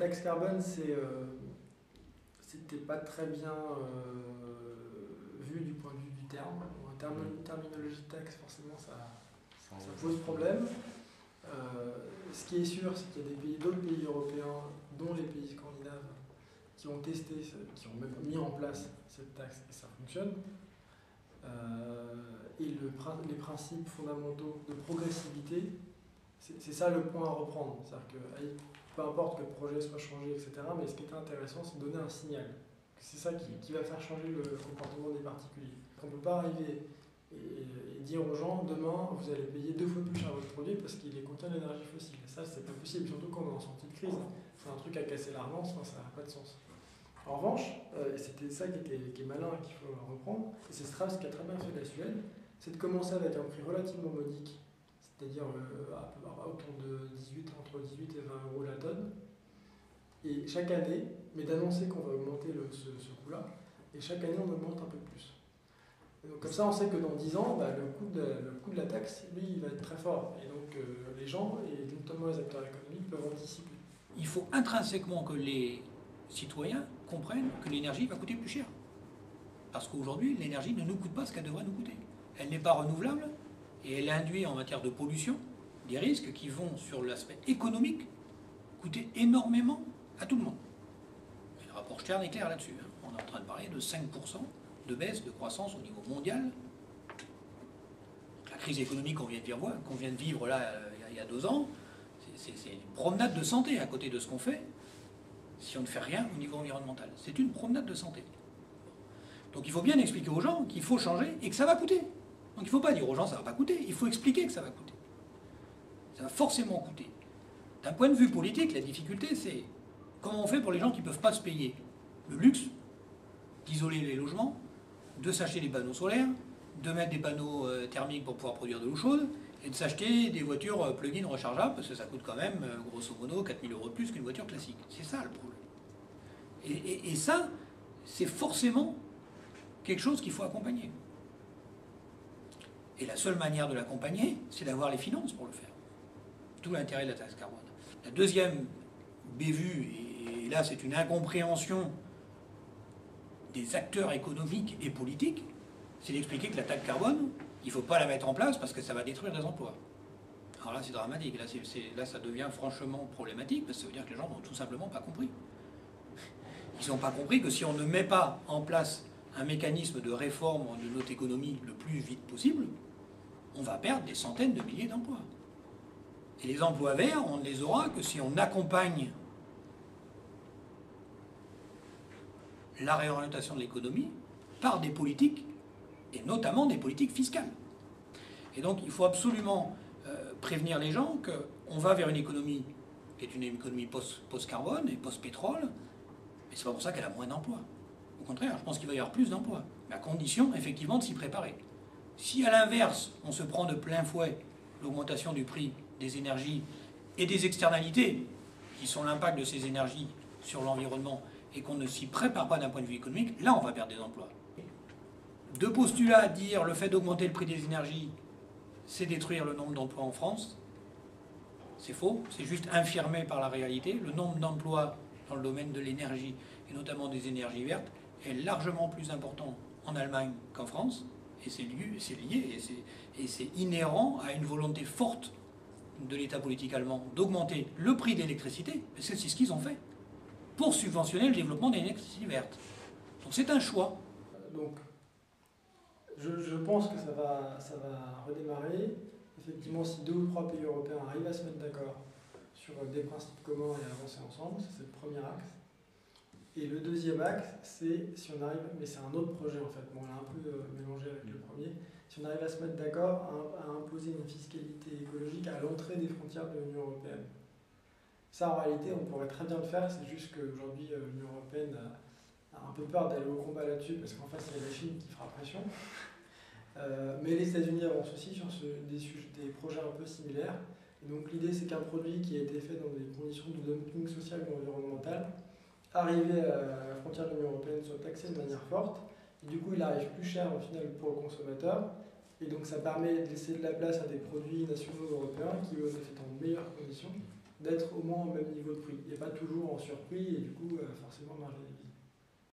taxe carbone, c'était pas très bien vu du point de vue du terme. En terminologie de taxe, forcément, ça pose problème. Ce qui est sûr, c'est qu'il y a d'autres pays européens, dont les pays scandinaves, qui ont testé, qui ont même mis en place cette taxe et ça fonctionne. Et les principes fondamentaux de progressivité, c'est ça le point à reprendre. C'est-à-dire que peu importe que le projet soit changé, etc., mais ce qui est intéressant, c'est de donner un signal. C'est ça qui va faire changer le comportement des particuliers. On ne peut pas arriver et dire aux gens, demain, vous allez payer 2 fois plus cher votre produit parce qu'il contient de l'énergie fossile. Et ça, c'est pas possible, surtout quand on est en sortie de crise. C'est un truc à casser l'argent, ça n'a pas de sens. En revanche, et c'était ça qui est malin et qu'il faut reprendre, et c'est Strauss qui a très bien fait la Suède, c'est de commencer avec un prix relativement modique, c'est-à-dire autour de entre 18 et 20 euros la tonne, et chaque année, mais d'annoncer qu'on va augmenter ce coût-là, et chaque année on augmente un peu plus. Et donc comme ça on sait que dans 10 ans, le coût de la taxe, lui, il va être très fort, et donc les gens, et notamment les acteurs économiques, peuvent anticiper. Il faut intrinsèquement que les citoyens comprennent que l'énergie va coûter plus cher. Parce qu'aujourd'hui, l'énergie ne nous coûte pas ce qu'elle devrait nous coûter. Elle n'est pas renouvelable et elle induit en matière de pollution des risques qui vont, sur l'aspect économique, coûter énormément à tout le monde. Et le rapport Stern est clair là-dessus. On est en train de parler de 5% de baisse de croissance au niveau mondial. Donc la crise économique qu'on vient de vivre là, il y a 2 ans, c'est une promenade de santé à côté de ce qu'on fait. Si on ne fait rien au niveau environnemental. C'est une promenade de santé. Donc il faut bien expliquer aux gens qu'il faut changer et que ça va coûter. Donc il ne faut pas dire aux gens ça ne va pas coûter, il faut expliquer que ça va coûter. Ça va forcément coûter. D'un point de vue politique, la difficulté c'est comment on fait pour les gens qui ne peuvent pas se payer le luxe d'isoler les logements, de s'acheter des panneaux solaires, de mettre des panneaux thermiques pour pouvoir produire de l'eau chaude, et de s'acheter des voitures plug-in rechargeables, parce que ça coûte quand même, grosso modo, 4 000 € de plus qu'une voiture classique. C'est ça le problème. Et ça, c'est forcément quelque chose qu'il faut accompagner. Et la seule manière de l'accompagner, c'est d'avoir les finances pour le faire. Tout l'intérêt de la taxe carbone. La deuxième bévue, et là c'est une incompréhension des acteurs économiques et politiques, c'est d'expliquer que la taxe carbone, il ne faut pas la mettre en place parce que ça va détruire des emplois. Alors là, c'est dramatique. Là, ça devient franchement problématique parce que ça veut dire que les gens n'ont tout simplement pas compris. Ils n'ont pas compris que si on ne met pas en place un mécanisme de réforme de notre économie le plus vite possible, on va perdre des centaines de milliers d'emplois. Et les emplois verts, on ne les aura que si on accompagne la réorientation de l'économie par des politiques, et notamment des politiques fiscales. Et donc il faut absolument prévenir les gens qu'on va vers une économie qui est une économie post-carbone et post-pétrole, mais c'est pas pour ça qu'elle a moins d'emplois. Au contraire, je pense qu'il va y avoir plus d'emplois, mais à condition effectivement de s'y préparer. Si à l'inverse, on se prend de plein fouet l'augmentation du prix des énergies et des externalités, qui sont l'impact de ces énergies sur l'environnement, et qu'on ne s'y prépare pas d'un point de vue économique, là on va perdre des emplois. Deux postulats à dire le fait d'augmenter le prix des énergies, c'est détruire le nombre d'emplois en France. C'est faux, c'est juste infirmé par la réalité. Le nombre d'emplois dans le domaine de l'énergie, et notamment des énergies vertes, est largement plus important en Allemagne qu'en France. Et c'est lié, et c'est inhérent à une volonté forte de l'État politique allemand d'augmenter le prix de l'électricité, parce que c'est ce qu'ils ont fait, pour subventionner le développement de l'électricité verte. Donc c'est un choix. Donc, je pense que ça va redémarrer. Effectivement, si 2 ou 3 pays européens arrivent à se mettre d'accord sur des principes communs et avancer ensemble, c'est le premier axe. Et le deuxième axe, c'est si on arrive, mais c'est un autre projet en fait, bon, on l'a un peu mélangé avec le premier, si on arrive à se mettre d'accord à imposer une fiscalité écologique à l'entrée des frontières de l'Union européenne. Ça, en réalité, on pourrait très bien le faire, c'est juste qu'aujourd'hui, l'Union européenne a un peu peur d'aller au combat là-dessus, parce qu'en face, il y a la Chine qui fera pression. Mais les États-Unis avancent aussi sur des projets un peu similaires. Et donc l'idée, c'est qu'un produit qui a été fait dans des conditions de dumping social ou environnemental, arrivé à la frontière de l'Union européenne, soit taxé de manière forte. Et du coup, il arrive plus cher au final pour le consommateur. Et donc ça permet de laisser de la place à des produits nationaux européens qui, eux, sont faits dans de meilleures conditions. d'être au moins au même niveau de prix. Il n'est pas toujours en surprix et du coup, forcément, marge bénéfice.